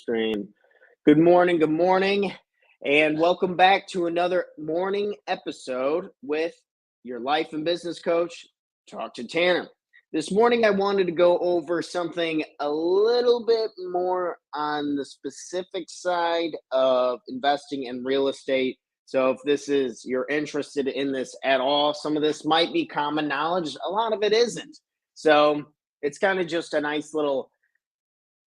stream. Good morning, and welcome back to another morning episode with your life and business coach, Talk to Tanner. This morning, I wanted to go over something a little bit more on the specific side of investing in real estate. So, if you're interested in this at all, some of this might be common knowledge, a lot of it isn't. So, it's kind of just a nice little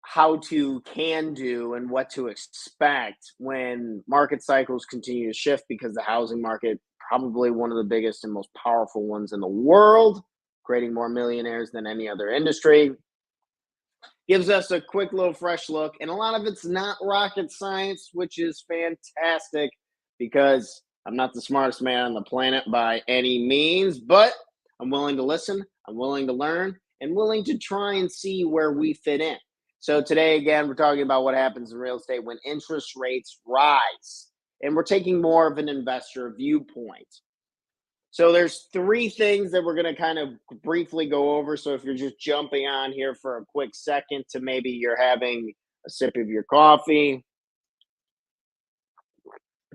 how to can do and what to expect when market cycles continue to shift, because the housing market, probably one of the biggest and most powerful ones in the world, creating more millionaires than any other industry, gives us a quick little fresh look. And a lot of it's not rocket science, which is fantastic, because I'm not the smartest man on the planet by any means, but I'm willing to listen, I'm willing to learn, and willing to try and see where we fit in. So today, again, we're talking about what happens in real estate when interest rates rise, and we're taking more of an investor viewpoint. So there's three things that we're going to kind of briefly go over. So if you're just jumping on here for a quick second, to maybe you're having a sip of your coffee.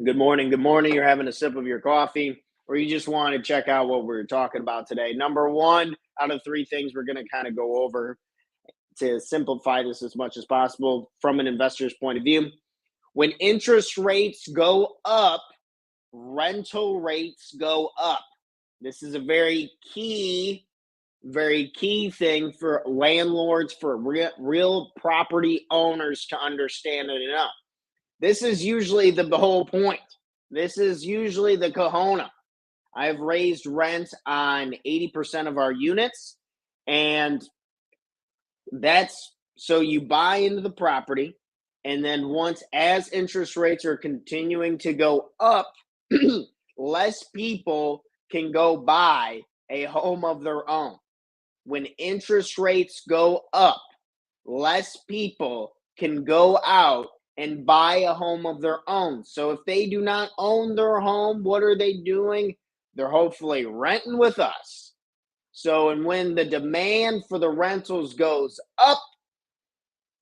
Good morning, you're having a sip of your coffee, or you just want to check out what we're talking about today. Number one out of three things we're going to kind of go over to simplify this as much as possible from an investor's point of view. When interest rates go up, rental rates go up. This is a very key thing for landlords, for real property owners to understand and know. This is usually the whole point. This is usually the kahuna. I've raised rent on 80% of our units, and that's so you buy into the property, and then as interest rates are continuing to go up, less people can go buy a home of their own. When interest rates go up, less people can go out and buy a home of their own. So if they do not own their home, what are they doing? They're hopefully renting with us. So, and when the demand for the rentals goes up,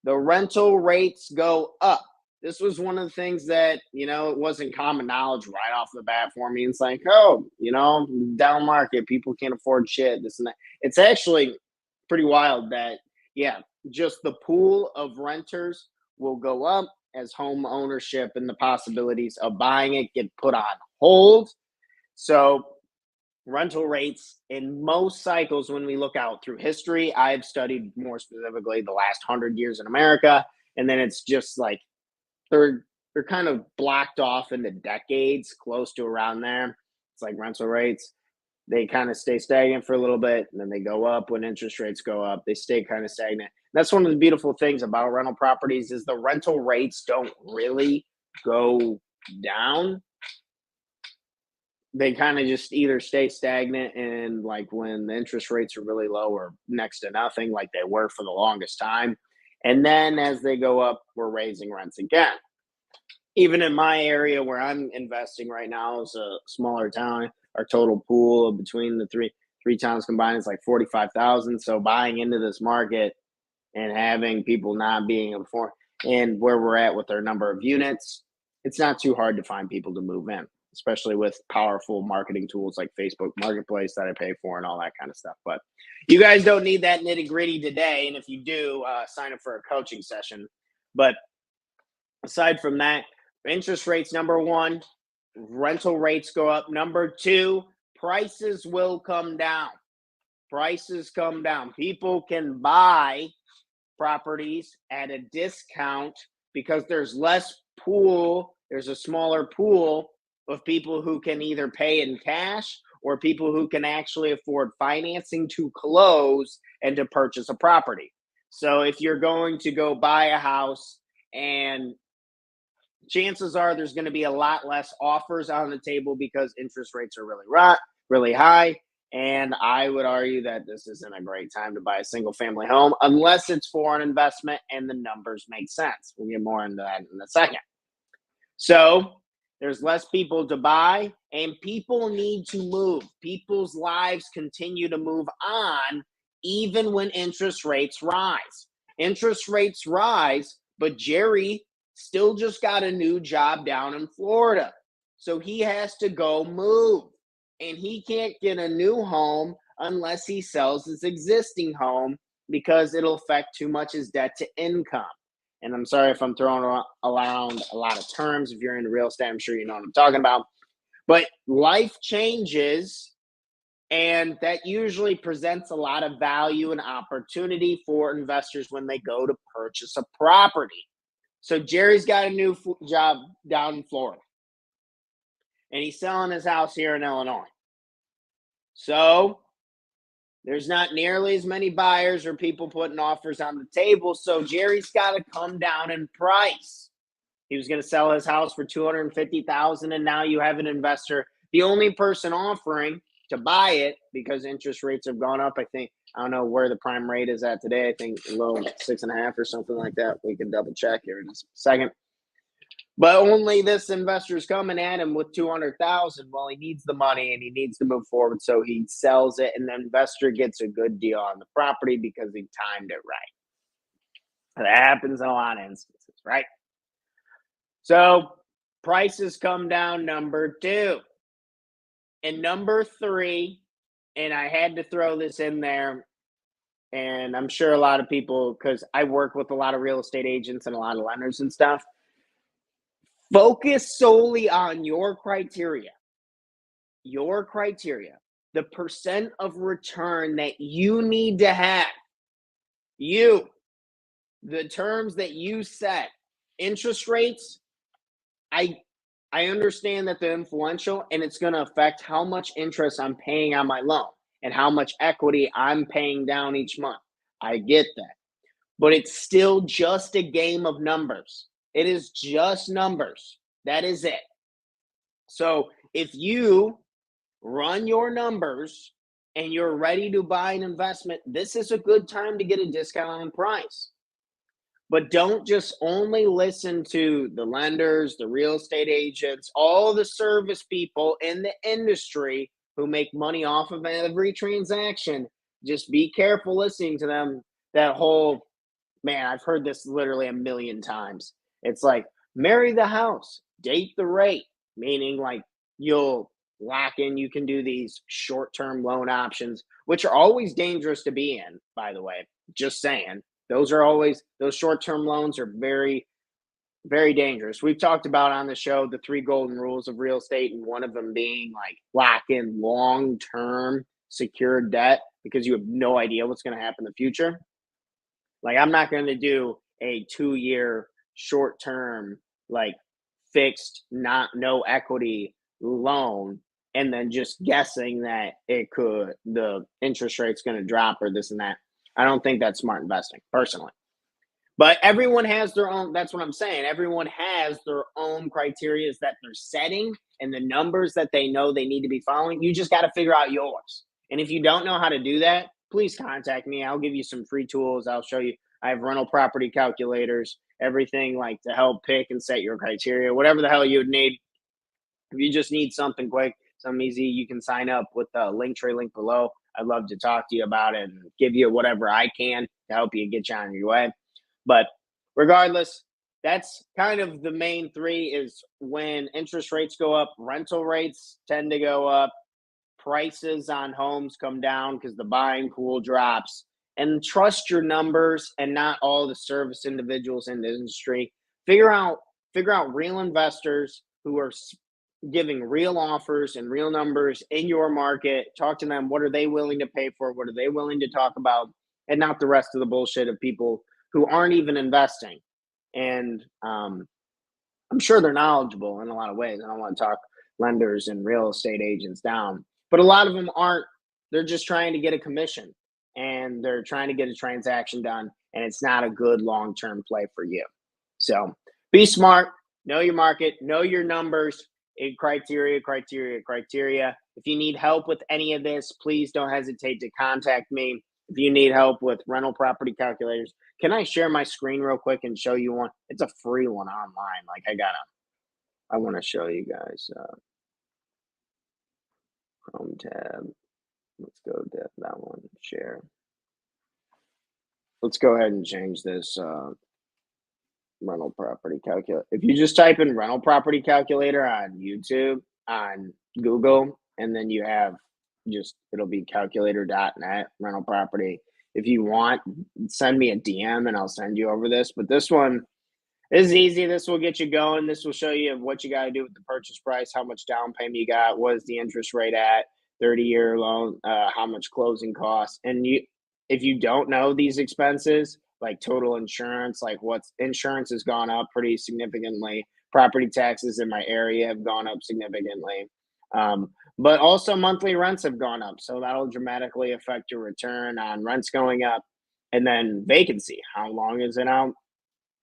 the rental rates go up. This was one of the things that, it wasn't common knowledge right off the bat for me. It's like, down market, people can't afford shit, this and that. It's actually pretty wild that, just the pool of renters will go up as home ownership and the possibilities of buying it get put on hold. So, rental rates in most cycles, when we look out through history, I've studied more specifically the last 100 years in America, and then it's just like they're kind of blocked off into decades, close to around there. It's like rental rates, they kind of stay stagnant for a little bit, and then they go up. When interest rates go up, they stay kind of stagnant. That's one of the beautiful things about rental properties, is the rental rates don't really go down. They kind of just either stay stagnant, and like when the interest rates are really low or next to nothing, like they were for the longest time. And then as they go up, we're raising rents again. Even in my area where I'm investing right now is a smaller town. Our total pool between the three towns combined is like 45,000. So buying into this market and having people not being able to, and where we're at with our number of units, it's not too hard to find people to move in, especially with powerful marketing tools like Facebook Marketplace that I pay for and all that kind of stuff. But you guys don't need that nitty gritty today. And if you do, sign up for a coaching session. But aside from that, interest rates, number one, rental rates go up. Number two, prices will come down. Prices come down. People can buy properties at a discount because there's less pool. There's a smaller pool of people who can either pay in cash or people who can actually afford financing to close and to purchase a property. So if you're going to go buy a house, and chances are there's going to be a lot less offers on the table because interest rates are really high. And I would argue that this isn't a great time to buy a single family home unless it's for an investment and the numbers make sense. We'll get more into that in a second. So there's less people to buy, and people need to move. People's lives continue to move on even when interest rates rise. Interest rates rise, But Jerry still just got a new job down in Florida. So he has to go move. And he can't get a new home unless he sells his existing home because it'll affect too much his debt to income. And I'm sorry if I'm throwing around a lot of terms. If you're into real estate, I'm sure you know what I'm talking about. But life changes, and that usually presents a lot of value and opportunity for investors when they go to purchase a property. So Jerry's got a new job down in Florida, and he's selling his house here in Illinois. So there's not nearly as many buyers or people putting offers on the table. So Jerry's got to come down in price. He was going to sell his house for $250,000, and now you have an investor, the only person offering to buy it because interest rates have gone up. I think, I don't know where the prime rate is at today. I think low 6.5 or something like that. We can double check here in a second. But only this investor is coming at him with $200,000. Well, he needs the money and he needs to move forward, so he sells it, and the investor gets a good deal on the property because he timed it right. That happens in a lot of instances, right? So prices come down, number 2. And number 3, and I had to throw this in there, and I'm sure a lot of people, because I work with a lot of real estate agents and a lot of lenders and stuff, focus solely on your criteria, the percent of return that you need to have, the terms that you set, interest rates. I understand that they're influential, and it's going to affect how much interest I'm paying on my loan and how much equity I'm paying down each month. I get that. But it's still just a game of numbers. It is just numbers. That is it. So if you run your numbers and you're ready to buy an investment, this is a good time to get a discount on price. But don't just only listen to the lenders, the real estate agents, all the service people in the industry who make money off of every transaction. Just be careful listening to them. That whole, man, I've heard this literally a million times. It's like, marry the house, date the rate, meaning like you'll lock in, you can do these short-term loan options, which are always dangerous to be in, by the way. Just saying. Those short-term loans are very, very dangerous. We've talked about on the show the 3 golden rules of real estate, and one of them being like lock in long-term secured debt because you have no idea what's going to happen in the future. Like, I'm not going to do a 2-year short-term, like fixed, no equity loan and then just guessing that the interest rate's going to drop or this and that. I don't think that's smart investing, personally. But everyone has their own. That's what I'm saying. Everyone has their own criteria that they're setting and the numbers that they know they need to be following. You just got to figure out yours. And if you don't know how to do that, please contact me. I'll give you some free tools. I'll show you. I have rental property calculators, everything like to help pick and set your criteria, whatever the hell you would need. If you just need something quick, something easy, you can sign up with the Linktree link below. I'd love to talk to you about it and give you whatever I can to help you get you on your way. But regardless, that's kind of the main 3 is when interest rates go up, rental rates tend to go up, prices on homes come down because the buying pool drops. And trust your numbers and not all the service individuals in the industry. Figure out real investors who are giving real offers and real numbers in your market. Talk to them. What are they willing to pay for? What are they willing to talk about? And not the rest of the bullshit of people who aren't even investing. And I'm sure they're knowledgeable in a lot of ways. I don't want to talk lenders and real estate agents down, but a lot of them aren't. They're just trying to get a commission and they're trying to get a transaction done. And it's not a good long-term play for you. So be smart, know your market, know your numbers, criteria. If you need help with any of this, please don't hesitate to contact me. If you need help with rental property calculators, can I share my screen real quick and show you one? It's a free one online. Like I want to show you guys. Chrome tab. Let's go to that one. Share. Let's go ahead and change this. rental property calculator. If you just type in rental property calculator on YouTube, on Google, and then you have just it'll be calculator.net rental property. If you want, send me a DM and I'll send you over this. But this one is easy. This will get you going. This will show you what you got to do with the purchase price, how much down payment you got, what is the interest rate at, 30-year loan, how much closing costs. And if you don't know these expenses, like total insurance, like what's insurance has gone up pretty significantly. Property taxes in my area have gone up significantly. But also monthly rents have gone up. So that'll dramatically affect your return on rents going up. And then vacancy. How long is it out?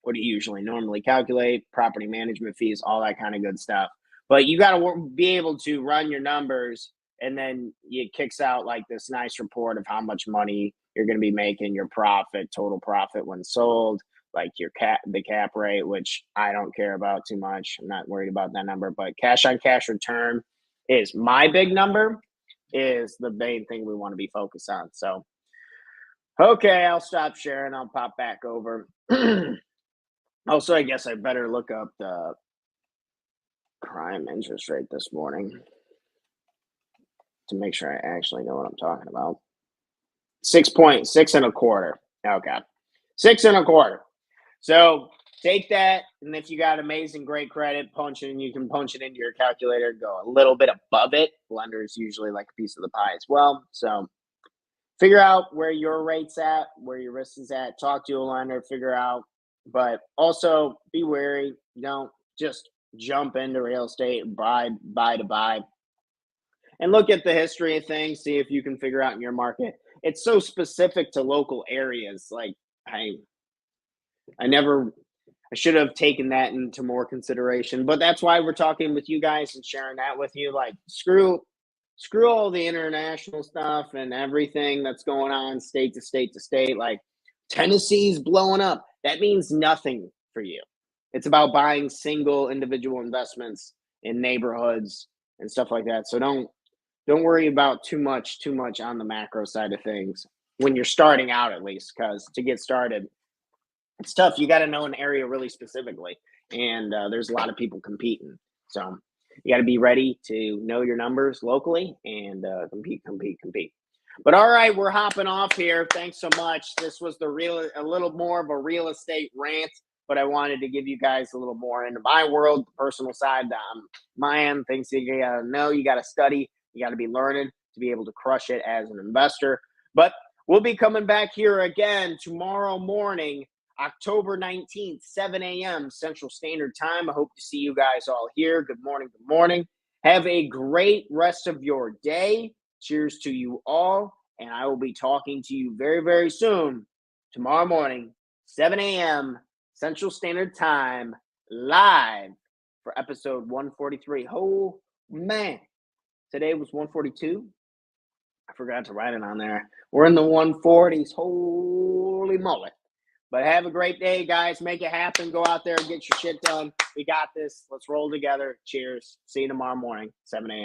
What do you usually normally calculate? Property management fees, all that kind of good stuff. But you got to be able to run your numbers, and then it kicks out like this nice report of how much money you're going to be making, your profit, total profit when sold, like the cap rate, which I don't care about too much. I'm not worried about that number, but cash on cash return is my big number, is the main thing we want to be focused on. So, okay, I'll stop sharing. I'll pop back over. Also, I guess I better look up the prime interest rate this morning to make sure I actually know what I'm talking about. 6.6 and a quarter. Okay. 6.25. So take that, and if you got amazing great credit, you can punch it into your calculator, go a little bit above it. Lenders usually like a piece of the pie as well. So figure out where your rate's at, where your risk is at. Talk to a lender, figure out. But also be wary. Don't just jump into real estate and buy to buy. And look at the history of things. See if you can figure out in your market. It's so specific to local areas. Like I should have taken that into more consideration. But that's why we're talking with you guys and sharing that with you. Like screw all the international stuff and everything that's going on state to state to state. Like Tennessee's blowing up. That means nothing for you. It's about buying single individual investments in neighborhoods and stuff like that. So don't worry about too much on the macro side of things when you're starting out, at least, because to get started, it's tough. You got to know an area really specifically, and there's a lot of people competing. So you got to be ready to know your numbers locally and compete. But all right, we're hopping off here. Thanks so much. This was a little more of a real estate rant, but I wanted to give you guys a little more into my world, the personal side, my end, things that you got to know, you got to study, you got to be learning to be able to crush it as an investor. But we'll be coming back here again tomorrow morning, October 19th, 7 a.m. Central Standard Time. I hope to see you guys all here. Good morning. Good morning. Have a great rest of your day. Cheers to you all. And I will be talking to you very, very soon, tomorrow morning, 7 a.m. Central Standard Time, live for episode 143. Oh, man. Today was 142. I forgot to write it on there. We're in the 140s. Holy moly. But have a great day, guys. Make it happen. Go out there and get your shit done. We got this. Let's roll together. Cheers. See you tomorrow morning, 7 a.m.